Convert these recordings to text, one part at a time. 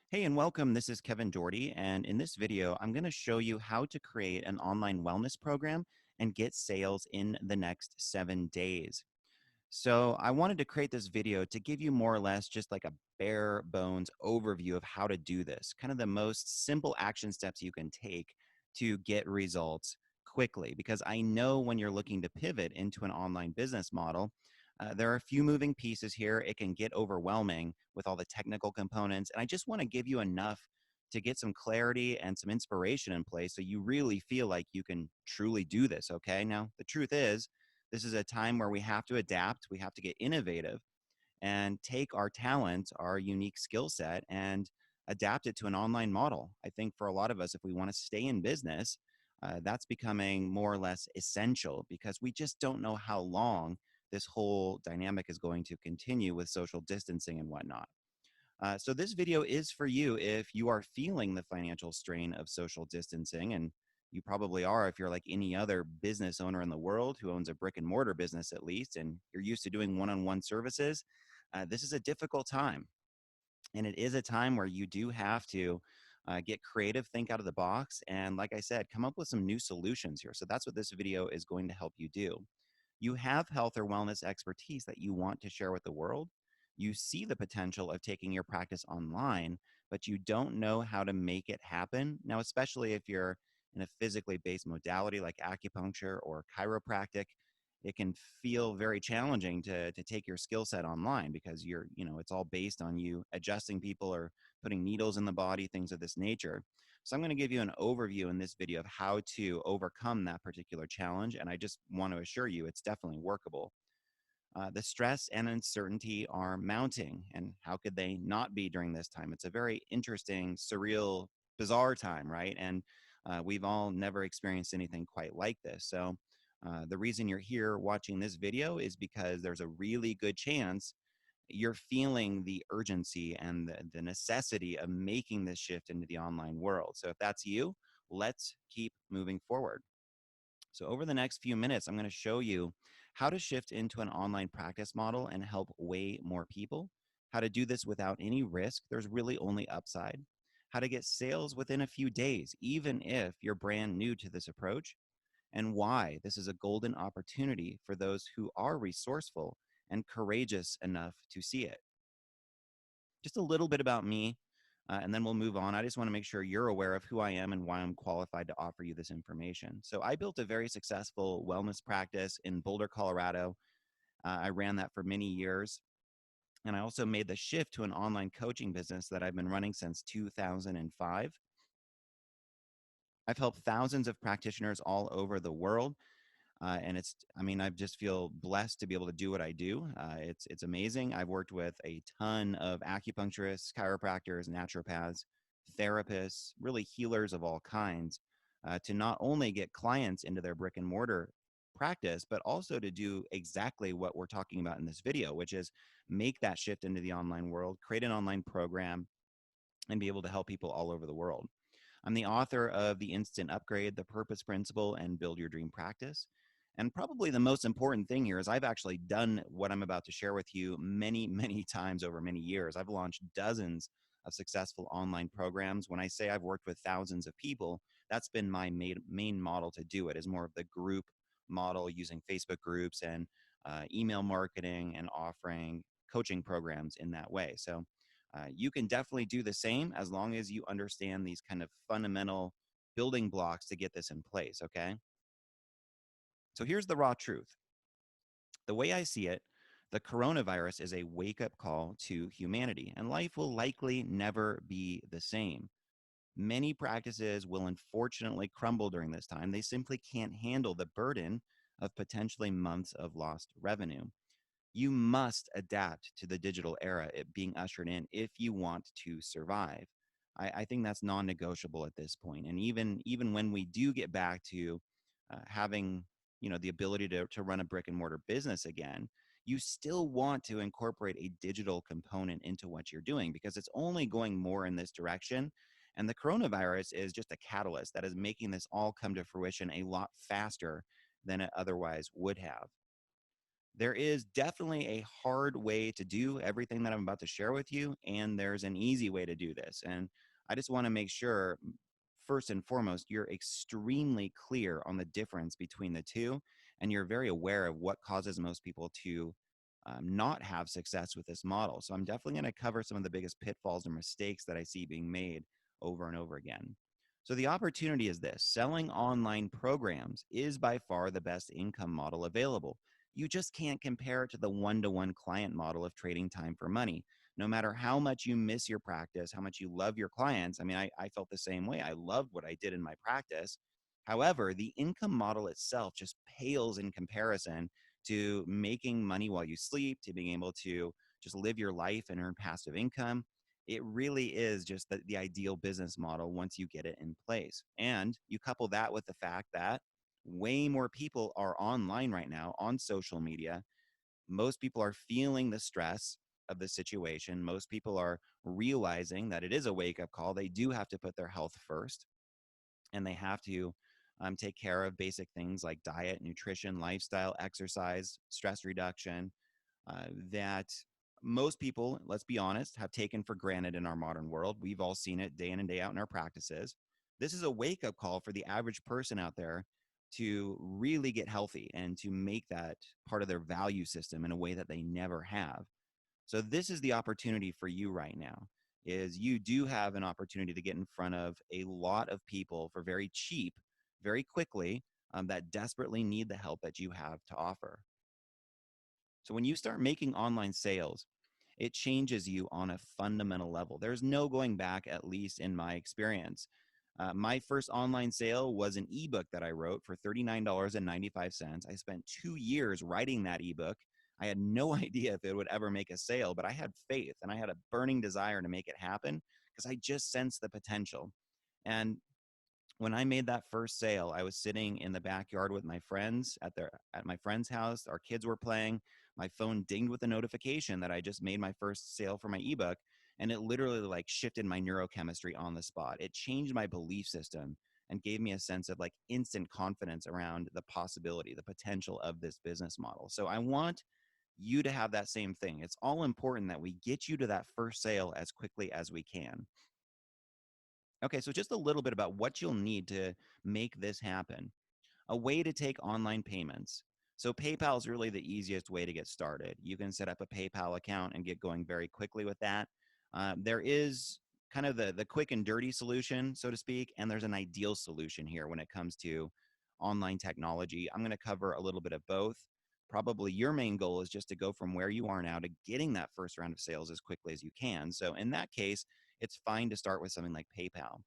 Hey and welcome. This is Kevin Doherty, and in this video, I'm going to show you how to create an online wellness program and get sales in the next 7 days. So, I wanted to create this video to give you more or less just like a bare bones overview of how to do this, kind of the most simple action steps you can take to get results quickly. Because I know when you're looking to pivot into an online business model, there are a few moving pieces here. It can get overwhelming with all the technical components. And I just want to give you enough to get some clarity and some inspiration in place so you really feel like you can truly do this. Okay. Now, the truth is, this is a time where we have to adapt, we have to get innovative and take our talent, our unique skill set, and adapt it to an online model. I think for a lot of us, if we want to stay in business, that's becoming more or less essential because we just don't know how long this whole dynamic is going to continue with social distancing and whatnot. So this video is for you if you are feeling the financial strain of social distancing, and you probably are if you're like any other business owner in the world who owns a brick and mortar business at least, and you're used to doing one-on-one services. This is a difficult time, and it is a time where you do have to get creative, think out of the box, and like I said, come up with some new solutions here. So that's what this video is going to help you do. You have health or wellness expertise that you want to share with the world. You see the potential of taking your practice online, but you don't know how to make it happen. Now, especially if you're in a physically based modality like acupuncture or chiropractic, it can feel very challenging to take your skill set online because it's all based on you adjusting people or putting needles in the body, things of this nature. So I'm going to give you an overview in this video of how to overcome that particular challenge. And I just want to assure you it's definitely workable. The stress and uncertainty are mounting. And how could they not be during this time? It's a very interesting, surreal, bizarre time, right? And we've all never experienced anything quite like this. So the reason you're here watching this video is because there's a really good chance you're feeling the urgency and the necessity of making this shift into the online world. So if that's you, let's keep moving forward. So over the next few minutes, I'm going to show you how to shift into an online practice model and help way more people, how to do this without any risk. There's really only upside, how to get sales within a few days, even if you're brand new to this approach, and why this is a golden opportunity for those who are resourceful and courageous enough to see it. Just a little bit about me, and then we'll move on. I just want to make sure you're aware of who I am and why I'm qualified to offer you this information. So, I built a very successful wellness practice in Boulder, Colorado. I ran that for many years. And I also made the shift to an online coaching business that I've been running since 2005. I've helped thousands of practitioners all over the world. And I just feel blessed to be able to do what I do. It's amazing. I've worked with a ton of acupuncturists, chiropractors, naturopaths, therapists, really healers of all kinds, to not only get clients into their brick and mortar practice, but also to do exactly what we're talking about in this video, which is make that shift into the online world, create an online program, and be able to help people all over the world. I'm the author of The Instant Upgrade, The Purpose Principle, and Build Your Dream Practice. And probably the most important thing here is I've actually done what I'm about to share with you many, many times over many years. I've launched dozens of successful online programs. When I say I've worked with thousands of people, that's been my main model to do it, is more of the group model using Facebook groups and email marketing and offering coaching programs in that way. So you can definitely do the same as long as you understand these kind of fundamental building blocks to get this in place, okay? So here's the raw truth. The way I see it, the coronavirus is a wake up call to humanity, and life will likely never be the same. Many practices will unfortunately crumble during this time. They simply can't handle the burden of potentially months of lost revenue. You must adapt to the digital era it being ushered in if you want to survive. I think that's non-negotiable at this point. And even when we do get back to having the ability to run a brick and mortar business again, you still want to incorporate a digital component into what you're doing because it's only going more in this direction. And the coronavirus is just a catalyst that is making this all come to fruition a lot faster than it otherwise would have. There is definitely a hard way to do everything that I'm about to share with you, and there's an easy way to do this. And I just want to make sure, first and foremost, you're extremely clear on the difference between the two, and you're very aware of what causes most people to not have success with this model. So I'm definitely going to cover some of the biggest pitfalls or mistakes that I see being made over and over again. So the opportunity is this: selling online programs is by far the best income model available. You just can't compare it to the one-to-one client model of trading time for money. No matter how much you miss your practice, how much you love your clients. I mean, I felt the same way. I loved what I did in my practice. However, the income model itself just pales in comparison to making money while you sleep, to being able to just live your life and earn passive income. It really is just the ideal business model once you get it in place. And you couple that with the fact that way more people are online right now on social media. Most people are feeling the stress of the situation. Most people are realizing that it is a wake up call. They do have to put their health first, and they have to take care of basic things like diet, nutrition, lifestyle, exercise, stress reduction, that most people, let's be honest, have taken for granted in our modern world. We've all seen it day in and day out in our practices. This is a wake up call for the average person out there to really get healthy and to make that part of their value system in a way that they never have. So this is the opportunity for you right now, is you do have an opportunity to get in front of a lot of people for very cheap, very quickly, that desperately need the help that you have to offer. So when you start making online sales, it changes you on a fundamental level. There's no going back, at least in my experience. My first online sale was an ebook that I wrote for $39.95. I spent 2 years writing that ebook. I had no idea if it would ever make a sale, but I had faith and I had a burning desire to make it happen because I just sensed the potential. And when I made that first sale, I was sitting in the backyard with my friends at my friend's house. Our kids were playing. My phone dinged with a notification that I just made my first sale for my ebook, and it literally like shifted my neurochemistry on the spot. It changed my belief system and gave me a sense of like instant confidence around the possibility, the potential of this business model. So I want you to have that same thing. It's all important that we get you to that first sale as quickly as we can. Okay, so just a little bit about what you'll need to make this happen. A way to take online payments. So PayPal is really the easiest way to get started. You can set up a PayPal account and get going very quickly with that. There is kind of the quick and dirty solution, so to speak, and there's an ideal solution here when it comes to online technology. I'm going to cover a little bit of both. Probably your main goal is just to go from where you are now to getting that first round of sales as quickly as you can. So in that case, it's fine to start with something like PayPal.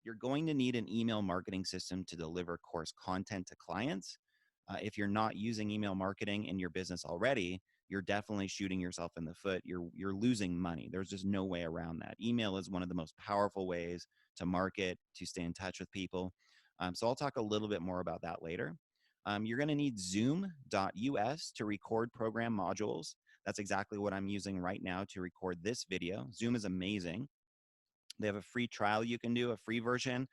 You're going to need an email marketing system to deliver course content to clients. If you're not using email marketing in your business already, you're definitely shooting yourself in the foot. You're losing money. There's just no way around that. Email is one of the most powerful ways to market, to stay in touch with people. So I'll talk a little bit more about that later. You're going to need Zoom.us to record program modules. That's exactly what I'm using right now to record this video. Zoom is amazing. They have a free trial you can do, a free version.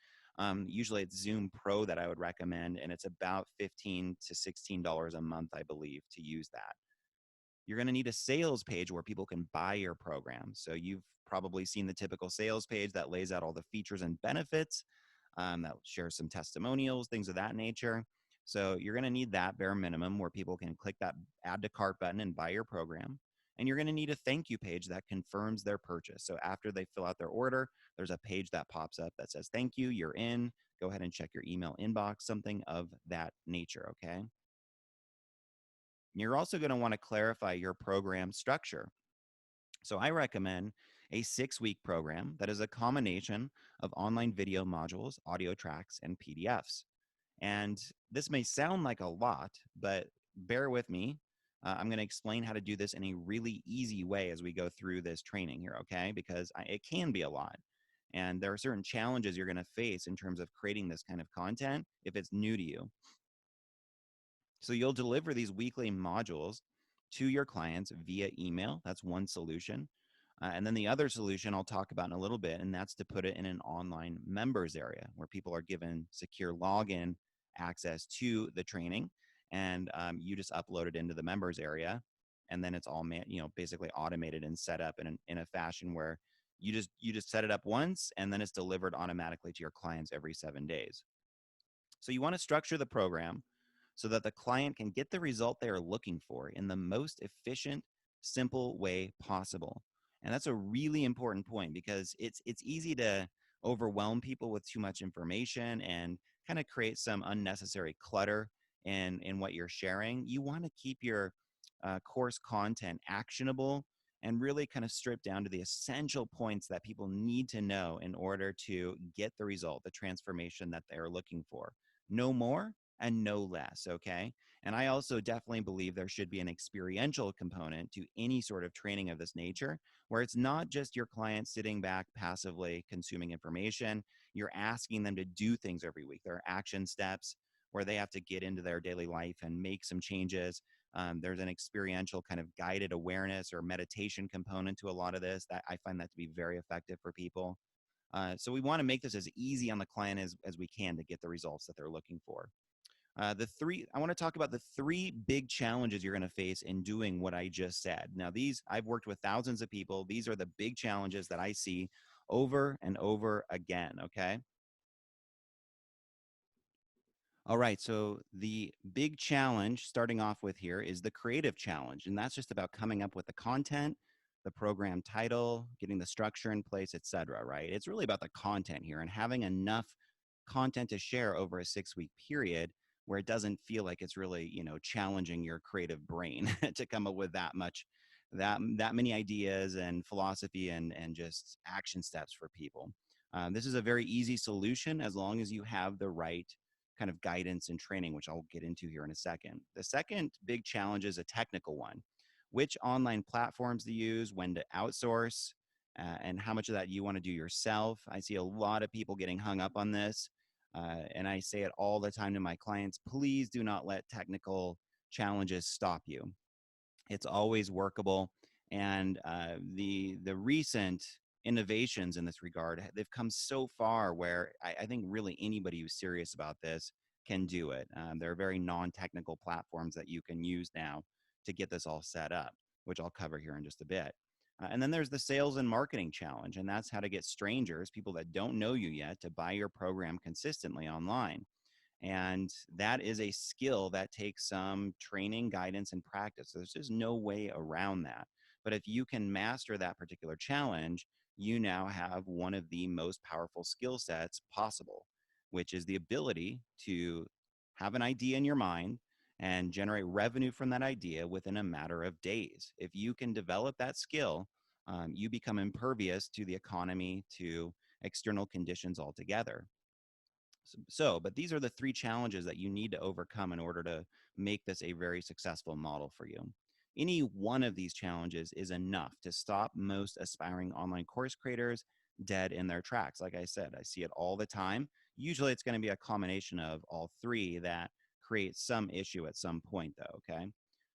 Usually it's Zoom Pro that I would recommend, and it's about $15 to $16 a month, I believe, to use that. You're going to need a sales page where people can buy your program. So you've probably seen the typical sales page that lays out all the features and benefits, that shares some testimonials, things of that nature. So you're going to need that bare minimum where people can click that add to cart button and buy your program. And you're going to need a thank you page that confirms their purchase. So after they fill out their order, there's a page that pops up that says, thank you, you're in. Go ahead and check your email inbox, something of that nature, okay? You're also going to want to clarify your program structure. So I recommend a 6-week program that is a combination of online video modules, audio tracks, and PDFs. And this may sound like a lot, but bear with me. I'm going to explain how to do this in a really easy way as we go through this training here, okay? Because it can be a lot. And there are certain challenges you're going to face in terms of creating this kind of content if it's new to you. So you'll deliver these weekly modules to your clients via email. That's one solution. And then the other solution I'll talk about in a little bit, and that's to put it in an online members area where people are given secure login access to the training. and you just upload it into the members area, and then it's all basically automated and set up in a fashion where you just set it up once, and then it's delivered automatically to your clients every 7 days. So you want to structure the program so that the client can get the result they are looking for in the most efficient, simple way possible. And that's a really important point, because it's easy to overwhelm people with too much information and kind of create some unnecessary clutter in what you're sharing. You want to keep your course content actionable and really kind of strip down to the essential points that people need to know in order to get the result, the transformation that they're looking for. No more and no less, okay? And I also definitely believe there should be an experiential component to any sort of training of this nature, where it's not just your client sitting back passively consuming information. You're asking them to do things every week. There are action steps where they have to get into their daily life and make some changes. There's an experiential kind of guided awareness or meditation component to a lot of this that I find that to be very effective for people. So we want to make this as easy on the client as we can to get the results that they're looking for. I want to talk about the three big challenges you're going to face in doing what I just said. Now, I've worked with thousands of people. These are the big challenges that I see over and over again. Okay. All right. So the big challenge starting off with here is the creative challenge. And that's just about coming up with the content, the program title, getting the structure in place, etc. Right. It's really about the content here and having enough content to share over a 6-week period where it doesn't feel like it's really, challenging your creative brain to come up with that many ideas and philosophy and just action steps for people. This is a very easy solution as long as you have the right kind of guidance and training, which I'll get into here in a second. The second big challenge is a technical one: which online platforms to use, when to outsource, and how much of that you want to do yourself. I see a lot of people getting hung up on this. And I say it all the time to my clients: please do not let technical challenges stop you. It's always workable. And the recent innovations in this regard, they've come so far where I think really anybody who's serious about this can do it. There are very non-technical platforms that you can use now to get this all set up, which I'll cover here in just a bit. And then there's the sales and marketing challenge, and that's how to get strangers, people that don't know you yet, to buy your program consistently online. And that is a skill that takes some training, guidance, and practice. So there's just no way around that. But if you can master that particular challenge, you now have one of the most powerful skill sets possible, which is the ability to have an idea in your mind and generate revenue from that idea within a matter of days. If you can develop that skill, you become impervious to the economy, to external conditions altogether. But these are the three challenges that you need to overcome in order to make this a very successful model for you. Any one of these challenges is enough to stop most aspiring online course creators dead in their tracks. Like I said, I see it all the time. Usually it's going to be a combination of all three that creates some issue at some point, though, okay?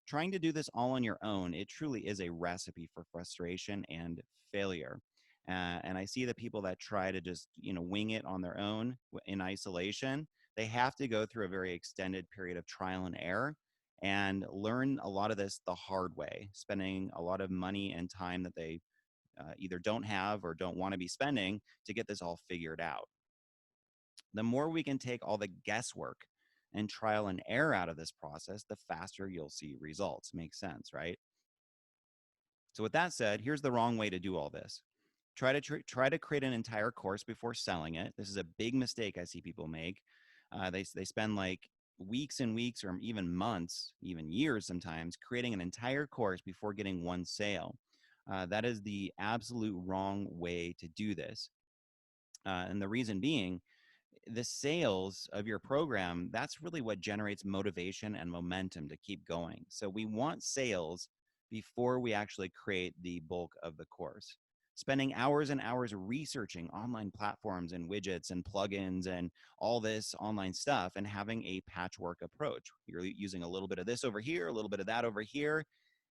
Trying to do this all on your own, it truly is a recipe for frustration and failure. And I see the people that try to just, wing it on their own in isolation. They have to go through a very extended period of trial and error and learn a lot of this the hard way, spending a lot of money and time that they either don't have or don't want to be spending to get this all figured out. The more we can take all the guesswork and trial and error out of this process, the faster you'll see results. Makes sense, right? So with that said, here's the wrong way to do all this. Try to create an entire course before selling it. This is a big mistake I see people make. They spend like weeks and weeks, or even months, even years sometimes, creating an entire course before getting one sale. That is the absolute wrong way to do this. And the reason being, the sales of your program, that's really what generates motivation and momentum to keep going. So we want sales before we actually create the bulk of the course. Spending hours and hours researching online platforms and widgets and plugins and all this online stuff, and having a patchwork approach. You're using a little bit of this over here, a little bit of that over here,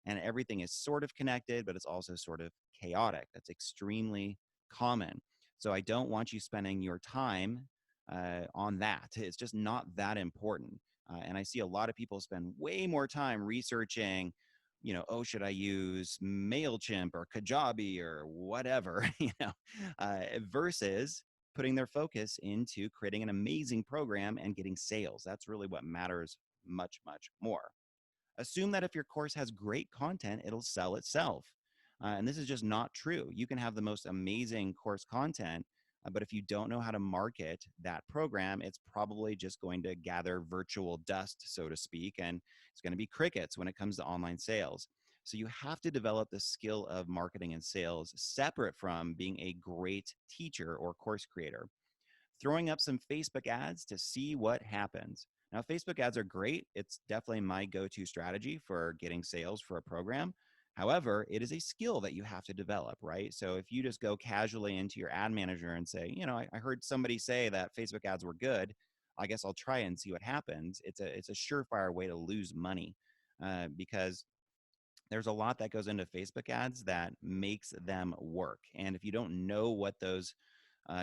and everything is sort of connected, but it's also sort of chaotic. That's extremely common. So I don't want you spending your time on that. It's just not that important. And I see a lot of people spend way more time researching, oh, should I use MailChimp or Kajabi or whatever, versus putting their focus into creating an amazing program and getting sales. That's really what matters much, much more. Assume that if your course has great content, it'll sell itself. And this is just not true. You can have the most amazing course content, but if you don't know how to market that program, it's probably just going to gather virtual dust, so to speak, and it's going to be crickets when it comes to online sales. So you have to develop the skill of marketing and sales separate from being a great teacher or course creator. Throwing up some Facebook ads to see what happens. Now, Facebook ads are great. It's definitely my go to strategy for getting sales for a program. However, it is a skill that you have to develop, right? So if you just go casually into your ad manager and say, I heard somebody say that Facebook ads were good, I guess I'll try and see what happens. It's a surefire way to lose money because there's a lot that goes into Facebook ads that makes them work. And if you don't know what those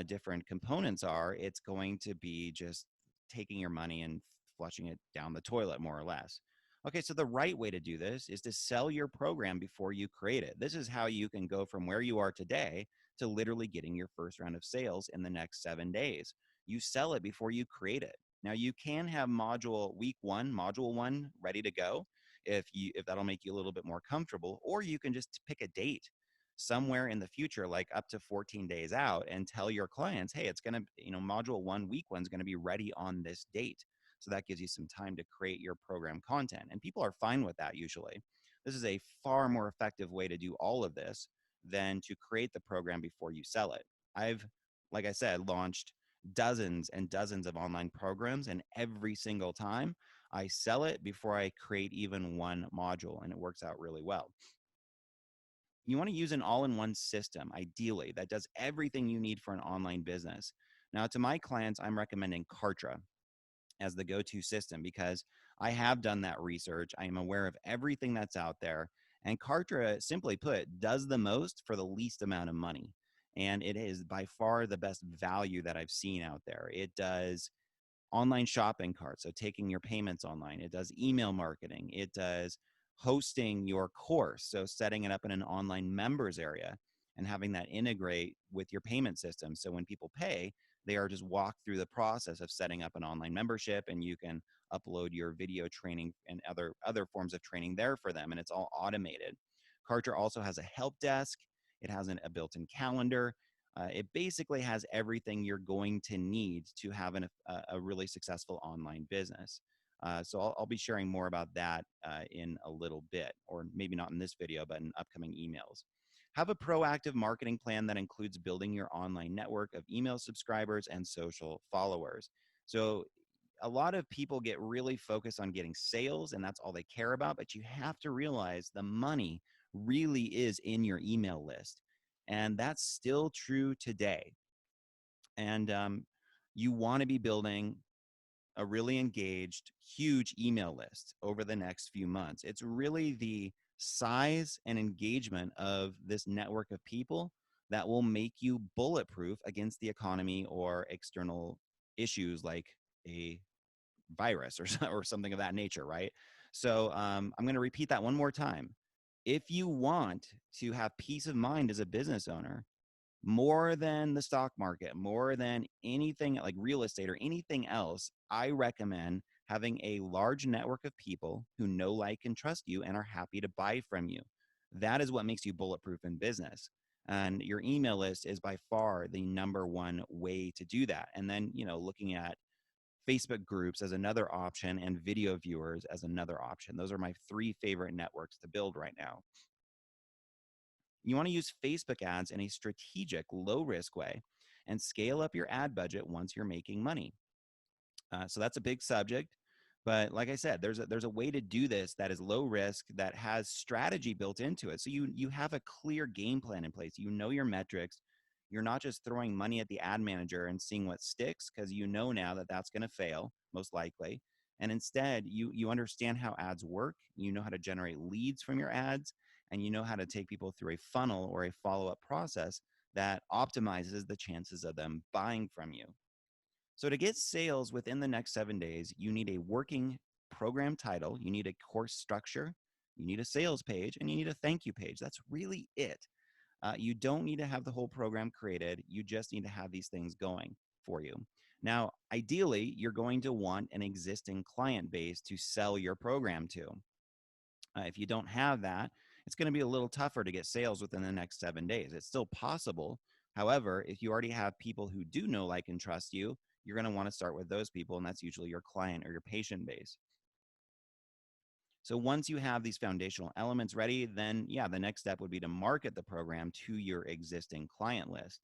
different components are, it's going to be just taking your money and flushing it down the toilet, more or less. Okay, so the right way to do this is to sell your program before you create it. This is how you can go from where you are today to literally getting your first round of sales in the next 7 days. You sell it before you create it. Now you can have module one ready to go if that'll make you a little bit more comfortable, or you can just pick a date somewhere in the future, like up to 14 days out, and tell your clients, hey, it's going to, module one, week one is going to be ready on this date. So that gives you some time to create your program content. And people are fine with that usually. This is a far more effective way to do all of this than to create the program before you sell it. I've, like I said, launched dozens and dozens of online programs, and every single time I sell it before I create even one module, and it works out really well. You want to use an all-in-one system, ideally, that does everything you need for an online business. Now, to my clients, I'm recommending Kartra as the go-to system because I have done that research. I am aware of everything that's out there. And Kartra, simply put, does the most for the least amount of money. And it is by far the best value that I've seen out there. It does online shopping carts, so taking your payments online. It does email marketing. It does hosting your course, so setting it up in an online members area and having that integrate with your payment system. So when people pay, they are just walked through the process of setting up an online membership, and you can upload your video training and other forms of training there for them, and it's all automated. Kartra also has a help desk. It has a built-in calendar. It basically has everything you're going to need to have a really successful online business. So I'll be sharing more about that in a little bit, or maybe not in this video, but in upcoming emails. Have a proactive marketing plan that includes building your online network of email subscribers and social followers. So a lot of people get really focused on getting sales, and that's all they care about, but you have to realize the money really is in your email list. And that's still true today. And you want to be building a really engaged, huge email list over the next few months. It's really the size and engagement of this network of people that will make you bulletproof against the economy or external issues like a virus or something of that nature, right? So I'm going to repeat that one more time. If you want to have peace of mind as a business owner, more than the stock market, more than anything like real estate or anything else, I recommend having a large network of people who know, like, and trust you and are happy to buy from you. That is what makes you bulletproof in business. And your email list is by far the number one way to do that. And then, looking at Facebook groups as another option and video viewers as another option. Those are my three favorite networks to build right now. You want to use Facebook ads in a strategic, low risk way and scale up your ad budget once you're making money. So that's a big subject. But like I said, there's a way to do this that is low risk, that has strategy built into it. So you have a clear game plan in place. You know your metrics. You're not just throwing money at the ad manager and seeing what sticks, because you know now that that's going to fail most likely. And instead, you understand how ads work. You know how to generate leads from your ads, and you know how to take people through a funnel or a follow-up process that optimizes the chances of them buying from you. So to get sales within the next 7 days, you need a working program title, you need a course structure, you need a sales page, and you need a thank you page. That's really it. You don't need to have the whole program created. You just need to have these things going for you. Now, ideally, you're going to want an existing client base to sell your program to. If you don't have that, it's going to be a little tougher to get sales within the next 7 days. It's still possible. However, if you already have people who do know, like, and trust you, you're going to want to start with those people, and that's usually your client or your patient base. So once you have these foundational elements ready, then yeah, the next step would be to market the program to your existing client list.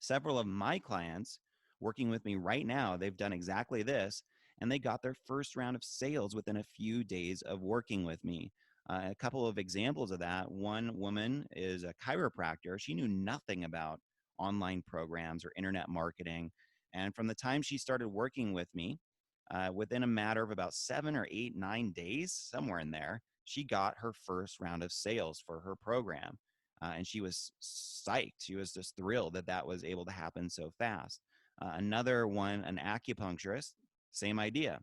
Several of my clients working with me right now, they've done exactly this, and they got their first round of sales within a few days of working with me. A couple of examples of that. One woman is a chiropractor. She knew nothing about online programs or internet marketing. And from the time she started working with me, within a matter of about 7 or 8, 9 days, somewhere in there, she got her first round of sales for her program. And she was psyched. She was just thrilled that that was able to happen so fast. Another one, an acupuncturist, same idea.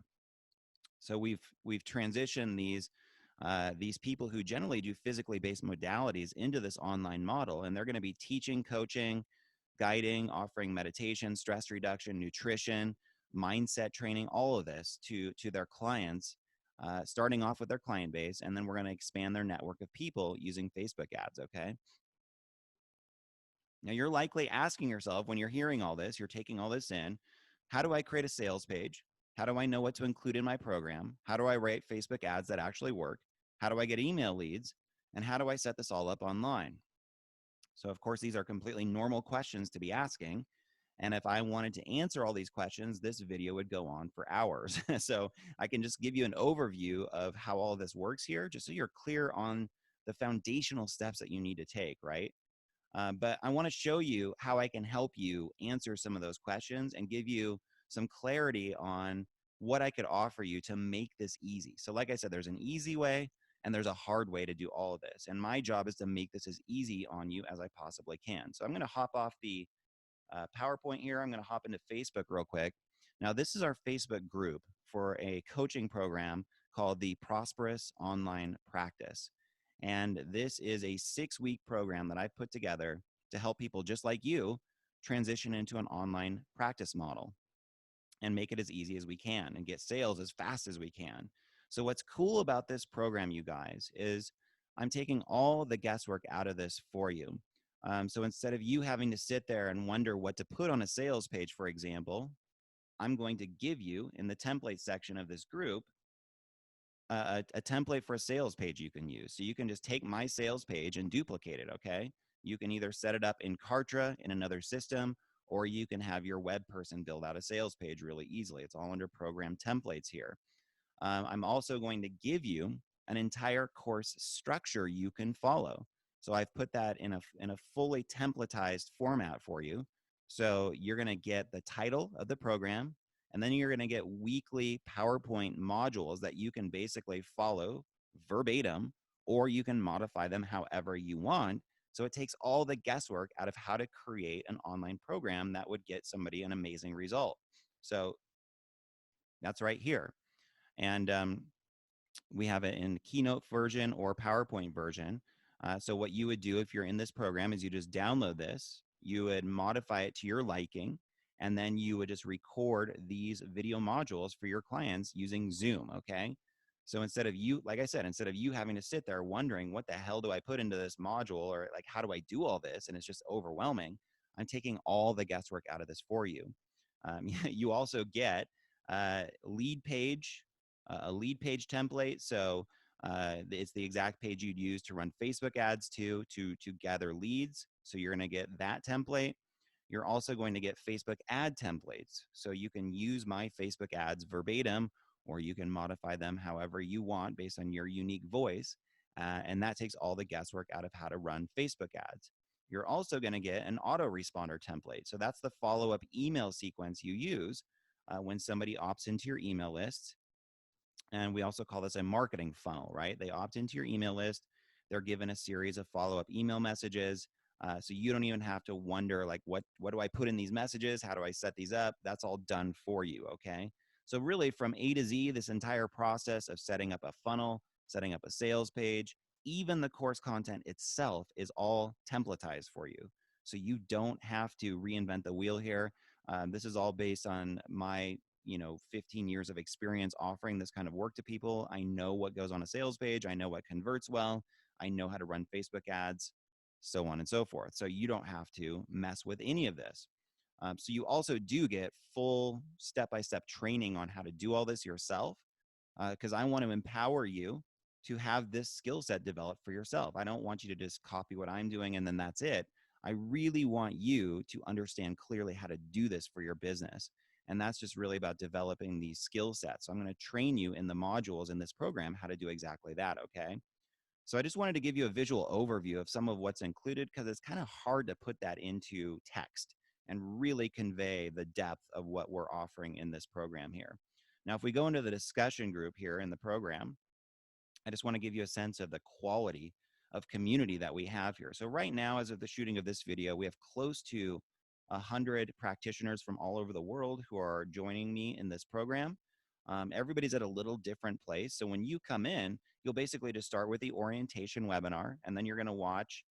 So we've transitioned these people who generally do physically based modalities into this online model, and they're going to be teaching, coaching, guiding, offering meditation, stress reduction, nutrition, mindset training, all of this to their clients, starting off with their client base, and then we're going to expand their network of people using Facebook ads. Okay. Now, you're likely asking yourself when you're hearing all this, you're taking all this in, how do I create a sales page? How do I know what to include in my program? How do I write Facebook ads that actually work? How do I get email leads? And how do I set this all up online? So, of course, these are completely normal questions to be asking. And if I wanted to answer all these questions, this video would go on for hours. So I can just give you an overview of how all of this works here, just so you're clear on the foundational steps that you need to take, right? But I want to show you how I can help you answer some of those questions and give you some clarity on what I could offer you to make this easy. So like I said, there's an easy way and there's a hard way to do all of this. And my job is to make this as easy on you as I possibly can. So I'm going to hop off the PowerPoint here. I'm going to hop into Facebook real quick. Now, this is our Facebook group for a coaching program called the Prosperous Online Practice. And this is a 6-week program that I put together to help people just like you transition into an online practice model and make it as easy as we can and get sales as fast as we can. So what's cool about this program, you guys, is I'm taking all the guesswork out of this for you. So instead of you having to sit there and wonder what to put on a sales page, for example, I'm going to give you in the template section of this group a template for a sales page you can use. So you can just take my sales page and duplicate it, okay? You can either set it up in Kartra in another system, or you can have your web person build out a sales page really easily. It's all under program templates here. I'm also going to give you an entire course structure you can follow. So I've put that in a fully templatized format for you. So you're going to get the title of the program, and then you're going to get weekly PowerPoint modules that you can basically follow verbatim, or you can modify them however you want. So it takes all the guesswork out of how to create an online program that would get somebody an amazing result. So that's right here. And we have it in Keynote version or PowerPoint version. So what you would do if you're in this program is you just download this, you would modify it to your liking, and then you would just record these video modules for your clients using Zoom, okay? So instead of you, like I said, instead of you having to sit there wondering what the hell do I put into this module, or like how do I do all this, and it's just overwhelming, I'm taking all the guesswork out of this for you. You also get lead page, a lead page template. So it's the exact page you'd use to run Facebook ads to gather leads. So you're going to get that template. You're also going to get Facebook ad templates. So you can use my Facebook ads verbatim, or you can modify them however you want based on your unique voice. And that takes all the guesswork out of how to run Facebook ads. You're also going to get an autoresponder template. So that's the follow-up email sequence you use when somebody opts into your email list. And we also call this a marketing funnel, right? They opt into your email list. They're given a series of follow-up email messages. So you don't even have to wonder like, what do I put in these messages? How do I set these up? That's all done for you. Okay. So really from A to Z, this entire process of setting up a funnel, setting up a sales page, even the course content itself is all templatized for you. So you don't have to reinvent the wheel here. This is all based on my 15 years of experience offering this kind of work to people. I know what goes on a sales page. I know what converts well. I know how to run Facebook ads, so on and so forth. So you don't have to mess with any of this. So you also do get full step-by-step training on how to do all this yourself, because I want to empower you to have this skill set developed for yourself. I don't want you to just copy what I'm doing and then that's it. I really want you to understand clearly how to do this for your business. And that's just really about developing these skill sets. So I'm going to train you in the modules in this program how to do exactly that. Okay. So I just wanted to give you a visual overview of some of what's included because it's kind of hard to put that into text and really convey the depth of what we're offering in this program here. Now, if we go into the discussion group here in the program, I just want to give you a sense of the quality of community that we have here. So right now, as of the shooting of this video, we have close to 100 practitioners from all over the world who are joining me in this program. Everybody's at a little different place. So when you come in, you'll basically just start with the orientation webinar, and then you're going to watch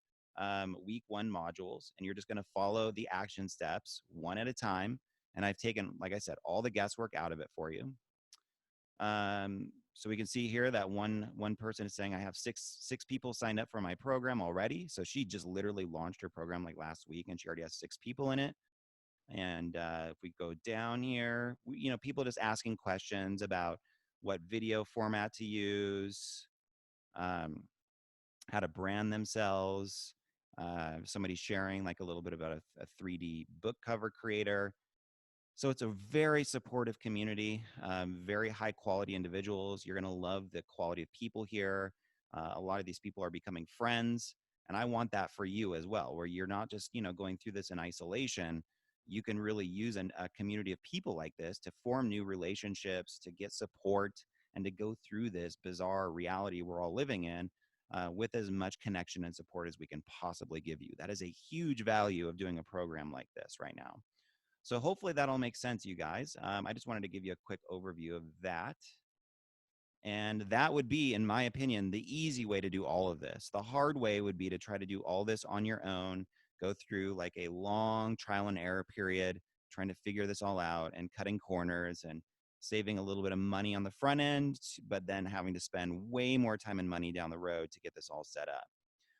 week 1 modules, and you're just going to follow the action steps one at a time. And I've taken, like I said, all the guesswork out of it for you. So we can see here that one person is saying I have six people signed up for my program already. So she just literally launched her program like last week, and she already has 6 people in it. And if we go down here, people just asking questions about what video format to use, um, how to brand themselves. Somebody sharing like a little bit about a 3D book cover creator. So it's a very supportive community, very high quality individuals. You're going to love the quality of people here. A lot of these people are becoming friends. And I want that for you as well, where you're not just, going through this in isolation. You can really use a community of people like this to form new relationships, to get support, and to go through this bizarre reality we're all living in with as much connection and support as we can possibly give you. That is a huge value of doing a program like this right now. So hopefully that all makes sense, you guys. I just wanted to give you a quick overview of that. And that would be, in my opinion, the easy way to do all of this. The hard way would be to try to do all this on your own, go through like a long trial and error period, trying to figure this all out and cutting corners and saving a little bit of money on the front end, but then having to spend way more time and money down the road to get this all set up.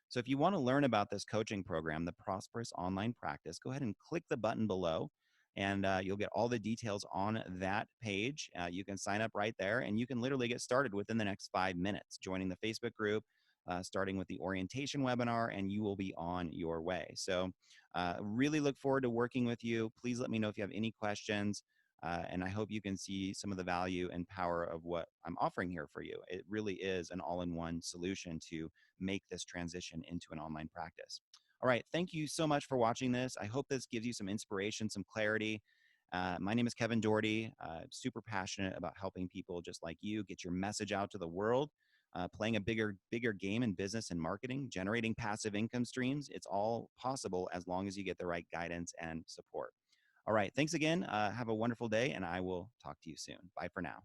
So if you want to learn about this coaching program, the Prosperous Online Practice, go ahead and click the button below and you'll get all the details on that page. You can sign up right there and you can literally get started within the next 5 minutes, joining the Facebook group, starting with the orientation webinar, and you will be on your way. So really look forward to working with you. Please let me know if you have any questions. And I hope you can see some of the value and power of what I'm offering here for you. It really is an all-in-one solution to make this transition into an online practice. All right, thank you so much for watching this. I hope this gives you some inspiration, some clarity. My name is Kevin Doherty. Super passionate about helping people just like you get your message out to the world, playing a bigger game in business and marketing, generating passive income streams. It's all possible as long as you get the right guidance and support. All right, thanks again. Have a wonderful day, and I will talk to you soon. Bye for now.